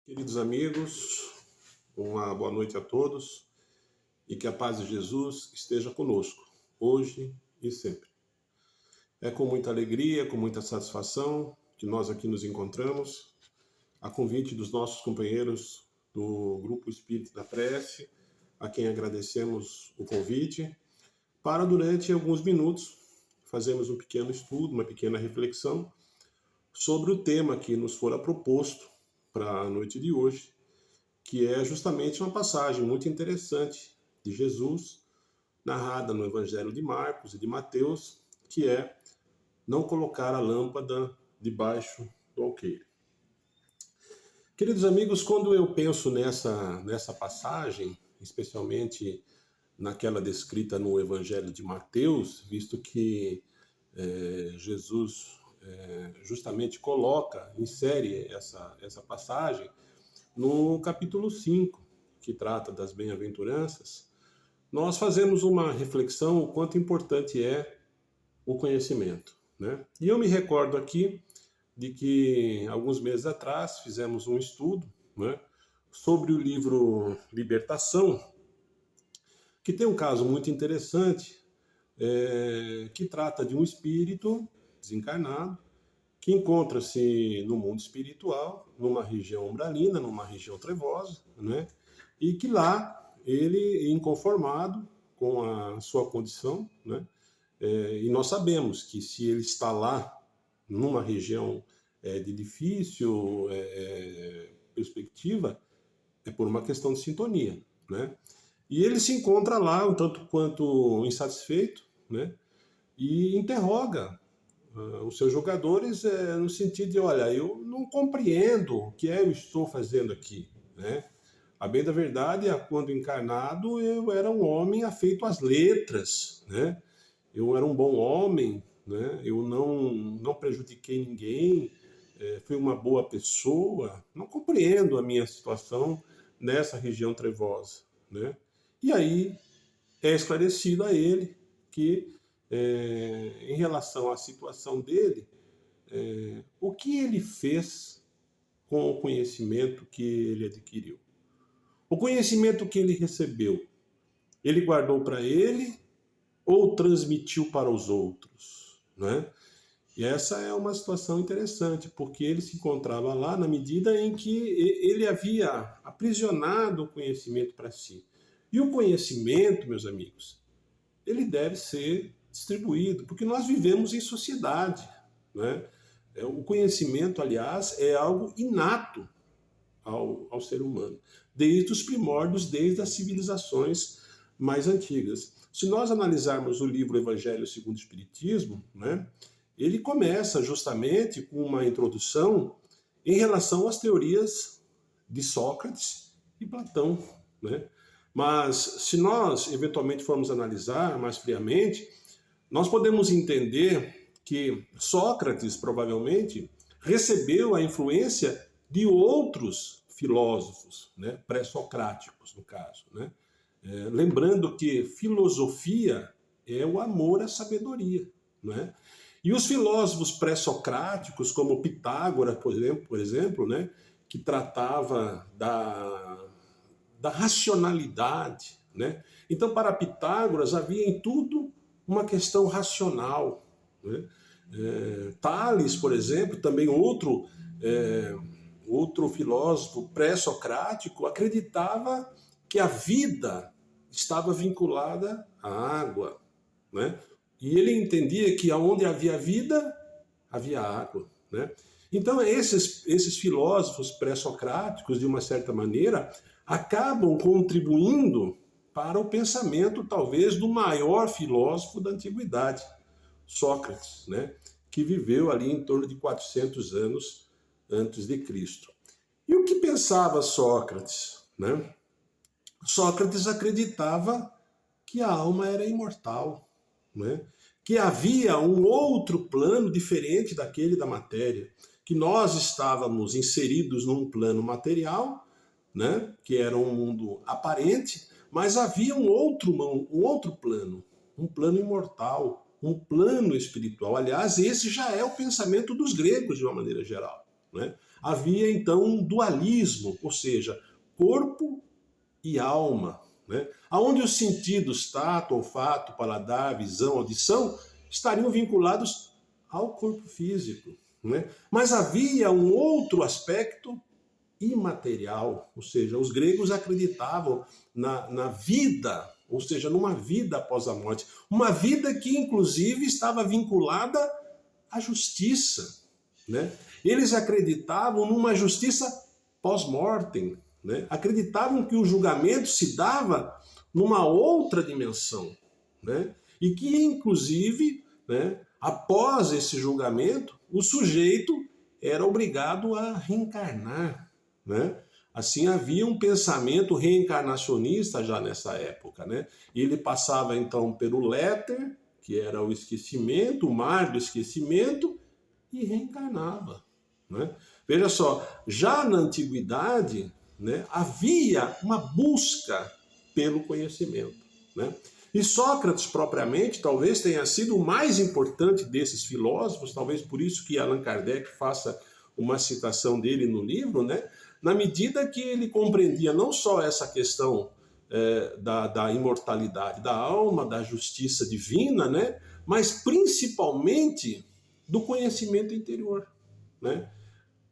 Queridos amigos, uma boa noite a todos e que a paz de Jesus esteja conosco, hoje e sempre. É com muita alegria, com muita satisfação que nós aqui nos encontramos, a convite dos nossos companheiros do Grupo Espírito da Prece, a quem agradecemos o convite, para durante alguns minutos fazermos um pequeno estudo, uma pequena reflexão sobre o tema que nos fora proposto para a noite de hoje, que é justamente uma passagem muito interessante de Jesus, narrada no Evangelho de Marcos e de Mateus, que é não colocar a lâmpada debaixo do alqueire. Queridos amigos, quando eu penso nessa passagem, especialmente naquela descrita no Evangelho de Mateus, visto que Jesus justamente insere essa passagem no capítulo 5, que trata das bem-aventuranças, nós fazemos uma reflexão o quanto importante é o conhecimento, né? E eu me recordo aqui de que alguns meses atrás fizemos um estudo, né, sobre o livro Libertação, que tem um caso muito interessante, que trata de um espírito desencarnado, que encontra-se no mundo espiritual, numa região umbralina, numa região trevosa, né? E que lá ele, inconformado com a sua condição, né? E nós sabemos que se ele está lá, numa região de difícil perspectiva, é por uma questão de sintonia, né? E ele se encontra lá um tanto quanto insatisfeito, né? E interroga os seus jogadores no sentido de, olha, eu não compreendo o que eu estou fazendo aqui, né? A bem da verdade, quando encarnado, eu era um homem afeito às letras, né? Eu era um bom homem, né? Eu não prejudiquei ninguém, fui uma boa pessoa, não compreendo a minha situação nessa região trevosa, né? E aí é esclarecido a ele que, em relação à situação dele, o que ele fez com o conhecimento que ele adquiriu. O conhecimento que ele recebeu, ele guardou para ele ou transmitiu para os outros, né? E essa é uma situação interessante, porque ele se encontrava lá na medida em que ele havia aprisionado o conhecimento para si. E o conhecimento, meus amigos, ele deve ser distribuído, porque nós vivemos em sociedade, né? O conhecimento, aliás, é algo inato ao ser humano, desde os primórdios, desde as civilizações mais antigas. Se nós analisarmos o livro Evangelho segundo o Espiritismo, né, ele começa justamente com uma introdução em relação às teorias de Sócrates e Platão, né? Mas se nós eventualmente formos analisar mais friamente, nós podemos entender que Sócrates provavelmente recebeu a influência de outros filósofos, né, pré-socráticos, no caso, né? Lembrando que filosofia é o amor à sabedoria, né? E os filósofos pré-socráticos, como Pitágoras, por exemplo, né, que tratava da racionalidade, né? Então, para Pitágoras, havia em tudo uma questão racional, né? Tales, por exemplo, também outro filósofo pré-socrático, acreditava que a vida estava vinculada à água, né? E ele entendia que onde havia vida, havia água, né? Então, esses filósofos pré-socráticos, de uma certa maneira, acabam contribuindo para o pensamento, talvez, do maior filósofo da antiguidade, Sócrates, né? Que viveu ali em torno de 400 anos antes de Cristo. E o que pensava Sócrates, né? Sócrates acreditava que a alma era imortal, né? Que havia um outro plano diferente daquele da matéria, que nós estávamos inseridos num plano material, né? Que era um mundo aparente, mas havia um outro plano, um plano imortal, um plano espiritual. Aliás, esse já é o pensamento dos gregos, de uma maneira geral, né? Havia então um dualismo, ou seja, corpo e alma, né? Onde os sentidos tato, olfato, paladar, visão, audição estariam vinculados ao corpo físico, né? Mas havia um outro aspecto imaterial, ou seja, os gregos acreditavam na vida, ou seja, numa vida após a morte, uma vida que inclusive estava vinculada à justiça, né? Eles acreditavam numa justiça pós-mortem, né? Acreditavam que o julgamento se dava numa outra dimensão, né? E que inclusive, né, após esse julgamento, o sujeito era obrigado a reencarnar, né? Assim, havia um pensamento reencarnacionista já nessa época, né? E ele passava então pelo éter, que era o esquecimento, o mar do esquecimento, e reencarnava, né? Veja só, já na antiguidade, né, havia uma busca pelo conhecimento, né? E Sócrates, propriamente, talvez tenha sido o mais importante desses filósofos, talvez por isso que Allan Kardec faça uma citação dele no livro, né? Na medida que ele compreendia não só essa questão da imortalidade da alma, da justiça divina, né? Mas principalmente do conhecimento interior, né?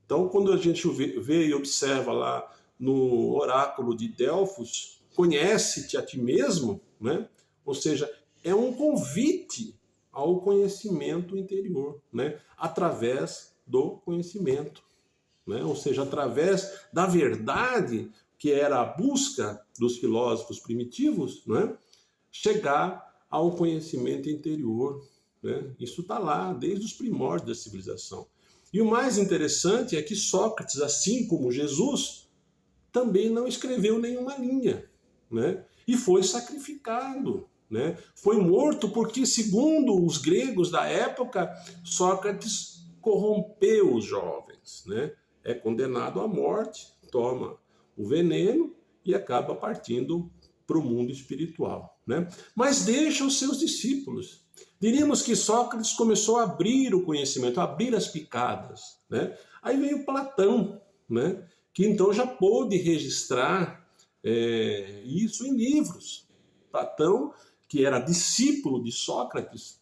Então, quando a gente vê e observa lá no oráculo de Delfos, conhece-te a ti mesmo, né? Ou seja, é um convite ao conhecimento interior, né? Através do conhecimento, né? Ou seja, através da verdade, que era a busca dos filósofos primitivos, né? Chegar ao conhecimento interior, né? Isso está lá, desde os primórdios da civilização. E o mais interessante é que Sócrates, assim como Jesus, também não escreveu nenhuma linha, né? E foi sacrificado, né? Foi morto porque, segundo os gregos da época, Sócrates corrompeu os jovens, né? É condenado à morte, toma o veneno e acaba partindo para o mundo espiritual, né? Mas deixa os seus discípulos. Diríamos que Sócrates começou a abrir o conhecimento, a abrir as picadas, né? Aí veio Platão, né? Que então já pôde registrar isso em livros. Platão, que era discípulo de Sócrates,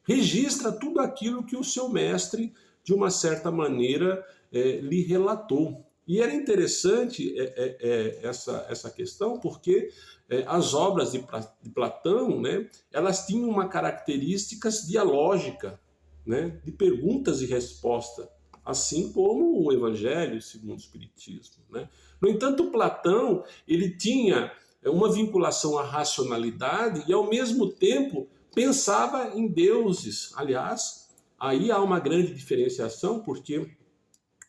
registra tudo aquilo que o seu mestre, de uma certa maneira, lhe relatou. E era interessante essa questão, porque as obras de Platão, né, elas tinham uma características dialógica, né, de perguntas e respostas, assim como o Evangelho segundo o Espiritismo, né? No entanto, Platão ele tinha uma vinculação à racionalidade e, ao mesmo tempo, pensava em deuses. Aliás, aí há uma grande diferenciação, porque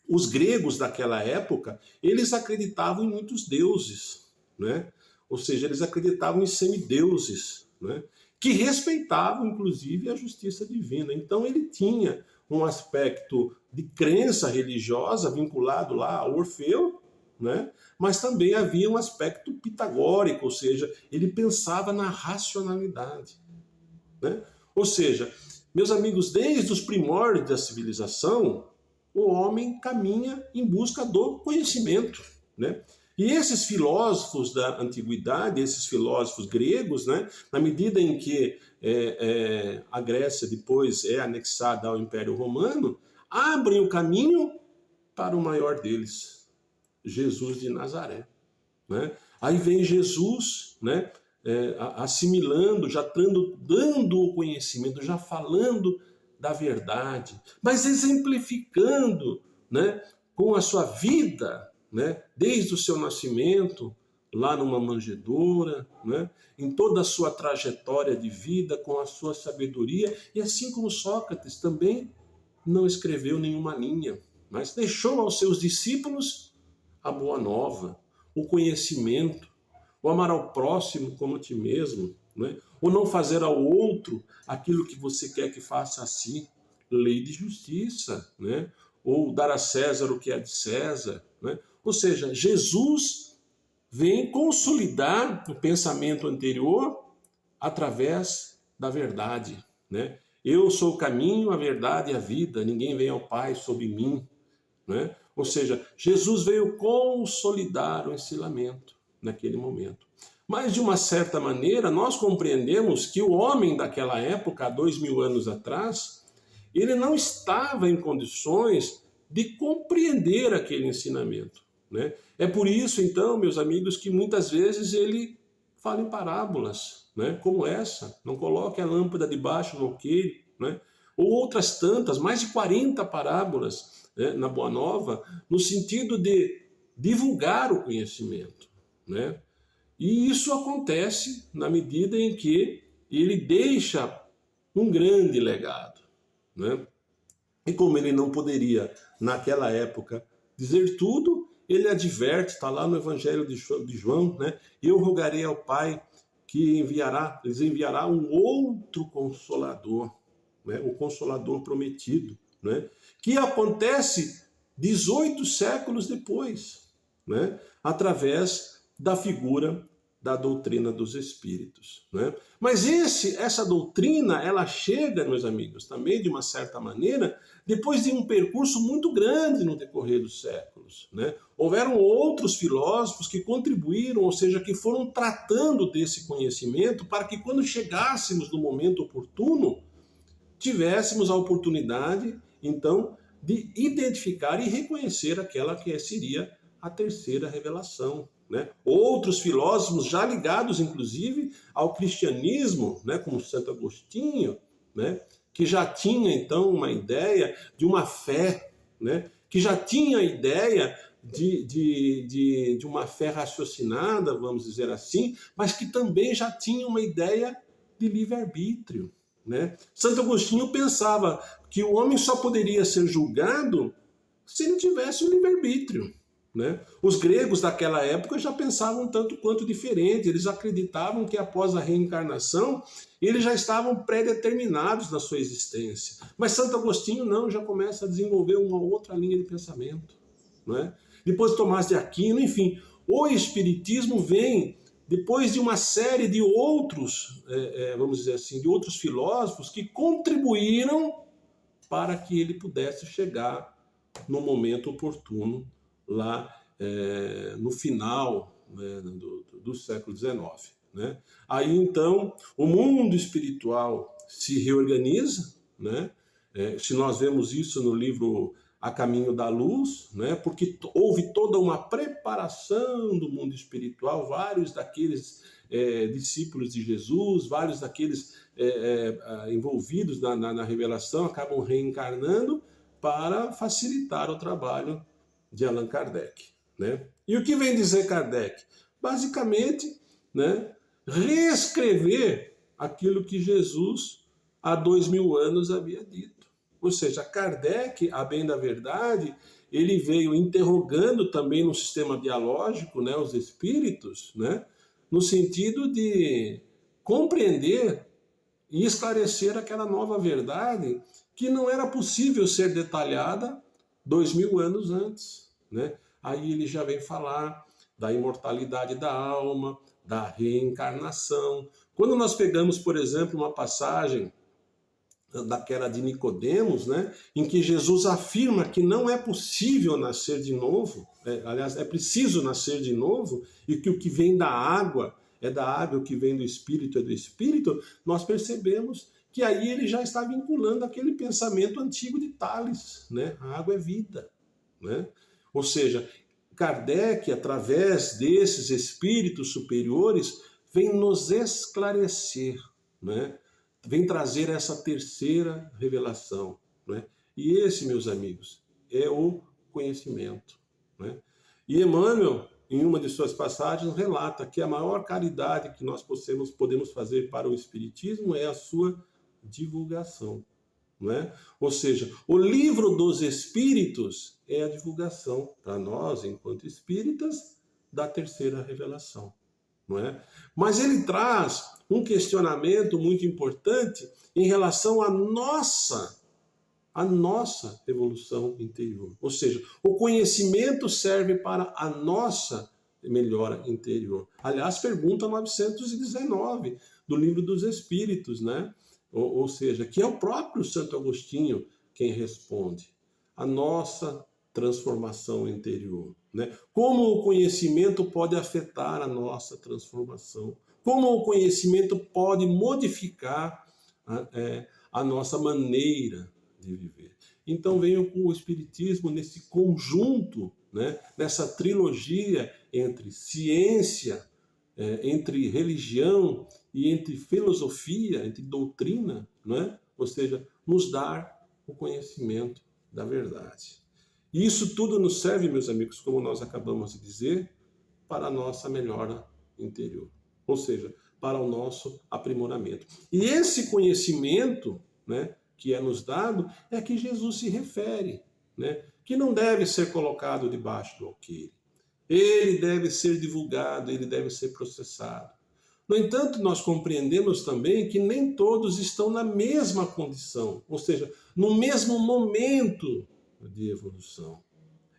os gregos daquela época, eles acreditavam em muitos deuses, né? Ou seja, eles acreditavam em semideuses, né? Que respeitavam, inclusive, a justiça divina. Então, ele tinha um aspecto de crença religiosa vinculado lá ao Orfeu, né? Mas também havia um aspecto pitagórico, ou seja, ele pensava na racionalidade, né? Ou seja, meus amigos, desde os primórdios da civilização, o homem caminha em busca do conhecimento, né? E esses filósofos da antiguidade, esses filósofos gregos, né, na medida em que a Grécia depois é anexada ao Império Romano, abrem o caminho para o maior deles, Jesus de Nazaré, né? Aí vem Jesus, né, assimilando, já dando o conhecimento, já falando da verdade, mas exemplificando, né, com a sua vida, né, desde o seu nascimento, lá numa manjedoura, né, em toda a sua trajetória de vida, com a sua sabedoria, e assim como Sócrates também não escreveu nenhuma linha, mas deixou aos seus discípulos a boa nova, o conhecimento, o amar ao próximo como a ti mesmo, né? O não fazer ao outro aquilo que você quer que faça a si, lei de justiça, né? Ou dar a César o que é de César, né? Ou seja, Jesus vem consolidar o pensamento anterior através da verdade, né? Eu sou o caminho, a verdade e a vida, ninguém vem ao Pai sob mim, né? Ou seja, Jesus veio consolidar o ensinamento naquele momento. Mas, de uma certa maneira, nós compreendemos que o homem daquela época, há 2000 anos atrás, ele não estava em condições de compreender aquele ensinamento, né? É por isso, então, meus amigos, que muitas vezes ele fala em parábolas, né? Como essa, não coloque a lâmpada debaixo do alqueire, né? Ou outras tantas, mais de 40 parábolas, né, na Boa Nova, no sentido de divulgar o conhecimento, né? E isso acontece na medida em que ele deixa um grande legado, né? E como ele não poderia, naquela época, dizer tudo, ele adverte, está lá no Evangelho de João, né? Eu rogarei ao Pai que lhes enviará um outro Consolador, né? O Consolador prometido, né? Que acontece 18 séculos depois, né? Através da figura da doutrina dos Espíritos, né? Mas essa doutrina, ela chega, meus amigos, também de uma certa maneira, depois de um percurso muito grande no decorrer dos séculos, né? Houveram outros filósofos que contribuíram, ou seja, que foram tratando desse conhecimento para que quando chegássemos no momento oportuno, tivéssemos a oportunidade, então, de identificar e reconhecer aquela que seria a terceira revelação, né? Outros filósofos já ligados, inclusive, ao cristianismo, né, como Santo Agostinho, né, que já tinha, então, uma ideia de uma fé, né, que já tinha a ideia de uma fé raciocinada, vamos dizer assim, mas que também já tinha uma ideia de livre-arbítrio, né? Santo Agostinho pensava que o homem só poderia ser julgado se ele tivesse o livre-arbítrio, né? Os gregos daquela época já pensavam tanto quanto diferente, eles acreditavam que após a reencarnação eles já estavam pré-determinados na sua existência. Mas Santo Agostinho não, já começa a desenvolver uma outra linha de pensamento, não é? Depois Tomás de Aquino, enfim, o Espiritismo vem depois de uma série de outros, vamos dizer assim, de outros filósofos que contribuíram para que ele pudesse chegar no momento oportuno, lá no final, né, do século XIX. Né? Aí, então, o mundo espiritual se reorganiza, né? Se nós vemos isso no livro A Caminho da Luz, né? Porque houve toda uma preparação do mundo espiritual, vários daqueles discípulos de Jesus, vários daqueles envolvidos na revelação acabam reencarnando para facilitar o trabalho de Allan Kardec, né? E o que vem dizer Kardec? Basicamente, né, reescrever aquilo que Jesus há 2000 anos havia dito. Ou seja, Kardec, a bem da verdade, ele veio interrogando também no sistema dialógico, né, os espíritos, né, no sentido de compreender e esclarecer aquela nova verdade que não era possível ser detalhada 2000 anos antes, né? Aí ele já vem falar da imortalidade da alma, da reencarnação. Quando nós pegamos, por exemplo, uma passagem daquela de Nicodemos, né, em que Jesus afirma que não é possível nascer de novo, aliás, é preciso nascer de novo, e que o que vem da água é da água, o que vem do Espírito é do Espírito, nós percebemos que aí ele já está vinculando aquele pensamento antigo de Tales, né? A água é vida, né? Ou seja, Kardec, através desses espíritos superiores, vem nos esclarecer, né? Vem trazer essa terceira revelação, né? E esse, meus amigos, é o conhecimento, né? E Emmanuel, em uma de suas passagens, relata que a maior caridade que nós podemos fazer para o Espiritismo é a sua divulgação, não é? Ou seja, o livro dos Espíritos é a divulgação para nós, enquanto espíritas, da terceira revelação, não é? Mas ele traz um questionamento muito importante em relação à nossa evolução interior. Ou seja, o conhecimento serve para a nossa melhora interior. Aliás, pergunta 919 do Livro dos Espíritos, né? Ou seja, que é o próprio Santo Agostinho quem responde. A nossa transformação interior, né? Como o conhecimento pode afetar a nossa transformação, como o conhecimento pode modificar a nossa maneira de viver. Então venho com o Espiritismo nesse conjunto, né? Nessa trilogia entre ciência, entre religião e entre filosofia, entre doutrina, né? Ou seja, nos dar o conhecimento da verdade. E isso tudo nos serve, meus amigos, como nós acabamos de dizer, para a nossa melhora interior. Ou seja, para o nosso aprimoramento. E esse conhecimento, né, que é nos dado, é que Jesus se refere, né, que não deve ser colocado debaixo do alqueire. Ele deve ser divulgado, ele deve ser processado. No entanto, nós compreendemos também que nem todos estão na mesma condição, ou seja, no mesmo momento de evolução.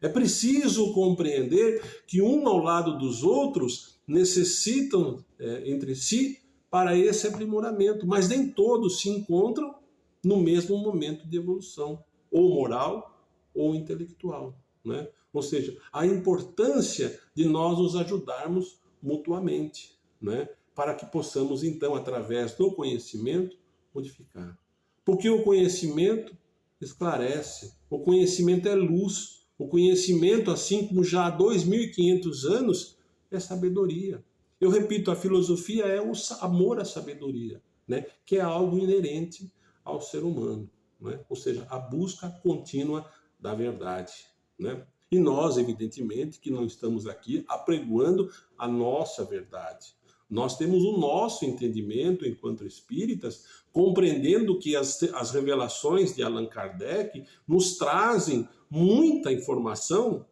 É preciso compreender que um ao lado dos outros necessitam entre si para esse aprimoramento, mas nem todos se encontram no mesmo momento de evolução, ou moral ou intelectual, né? Ou seja, a importância de nós nos ajudarmos mutuamente, né? Para que possamos, então, através do conhecimento, modificar. Porque o conhecimento esclarece, o conhecimento é luz, o conhecimento, assim como já há 2.500 anos, é sabedoria. Eu repito, a filosofia é o amor à sabedoria, né? Que é algo inerente ao ser humano, né? Ou seja, a busca contínua da verdade, né? E nós, evidentemente, que não estamos aqui apregoando a nossa verdade. Nós temos o nosso entendimento enquanto espíritas, compreendendo que as revelações de Allan Kardec nos trazem muita informação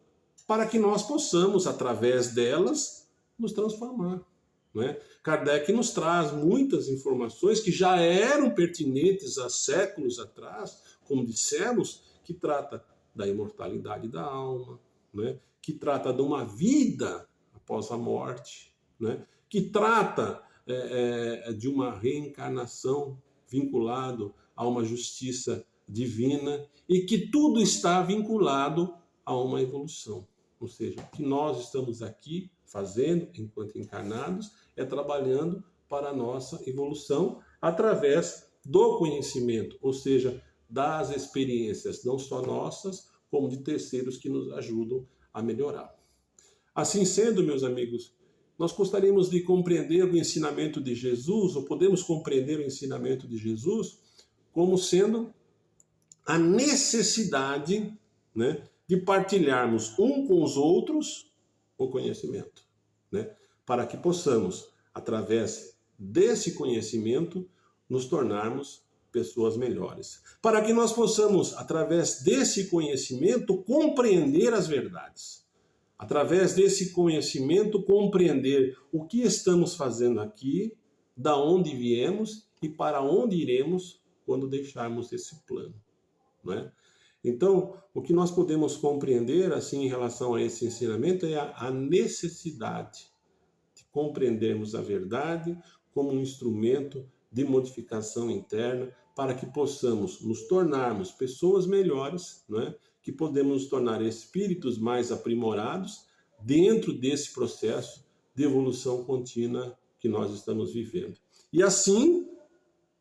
para que nós possamos, através delas, nos transformar, né? Kardec nos traz muitas informações que já eram pertinentes há séculos atrás, como dissemos, que trata da imortalidade da alma, né? Que trata de uma vida após a morte, né? Que trata de uma reencarnação vinculado a uma justiça divina e que tudo está vinculado a uma evolução. Ou seja, o que nós estamos aqui fazendo enquanto encarnados é trabalhando para a nossa evolução através do conhecimento, ou seja, das experiências, não só nossas, como de terceiros que nos ajudam a melhorar. Assim sendo, meus amigos, nós gostaríamos de compreender o ensinamento de Jesus, ou podemos compreender o ensinamento de Jesus como sendo a necessidade, né, de partilharmos um com os outros o conhecimento, né, para que possamos, através desse conhecimento, nos tornarmos pessoas melhores. Para que nós possamos, através desse conhecimento, compreender as verdades. Através desse conhecimento, compreender o que estamos fazendo aqui, da onde viemos e para onde iremos quando deixarmos esse plano, não é? Então, o que nós podemos compreender assim em relação a esse ensinamento é a necessidade de compreendermos a verdade como um instrumento de modificação interna para que possamos nos tornarmos pessoas melhores, né? Que podemos nos tornar espíritos mais aprimorados dentro desse processo de evolução contínua que nós estamos vivendo. E assim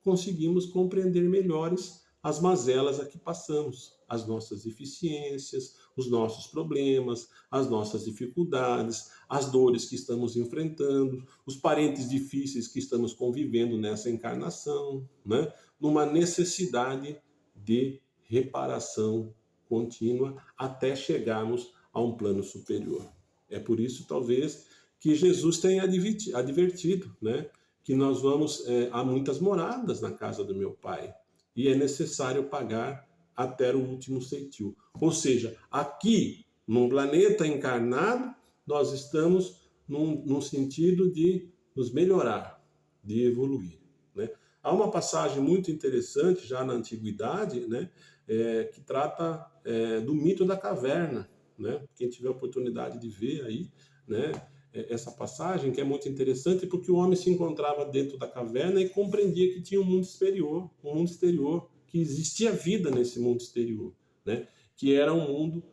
conseguimos compreender melhores as mazelas a que passamos, as nossas deficiências, os nossos problemas, as nossas dificuldades, as dores que estamos enfrentando, os parentes difíceis que estamos convivendo nessa encarnação, né? Numa necessidade de reparação contínua até chegarmos a um plano superior. É por isso, talvez, que Jesus tenha advertido, né? Que nós vamos há muitas moradas na casa do meu Pai e é necessário pagar até o último ceitil. Ou seja, aqui, num planeta encarnado, nós estamos num sentido de nos melhorar, de evoluir, né? Há uma passagem muito interessante, já na Antiguidade, né, que trata do mito da caverna, né? Quem tiver a oportunidade de ver aí, né, essa passagem, que é muito interessante, porque o homem se encontrava dentro da caverna e compreendia que tinha um mundo exterior, que existia vida nesse mundo exterior, né? Que era um mundo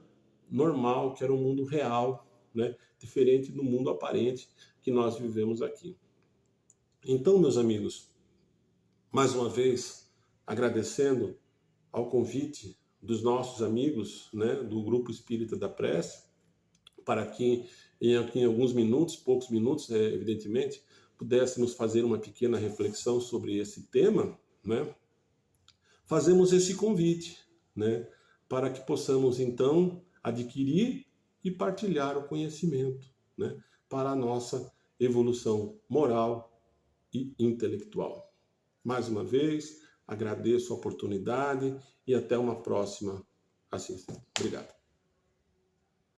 normal, quero um mundo real, né? Diferente do mundo aparente que nós vivemos aqui. Então, meus amigos, mais uma vez, agradecendo ao convite dos nossos amigos, né, do Grupo Espírita da Prece, para que em alguns minutos, poucos minutos, evidentemente, pudéssemos fazer uma pequena reflexão sobre esse tema, né? Fazemos esse convite, né, para que possamos, então, adquirir e partilhar o conhecimento, né, para a nossa evolução moral e intelectual. Mais uma vez, agradeço a oportunidade e até uma próxima assistência. Obrigado.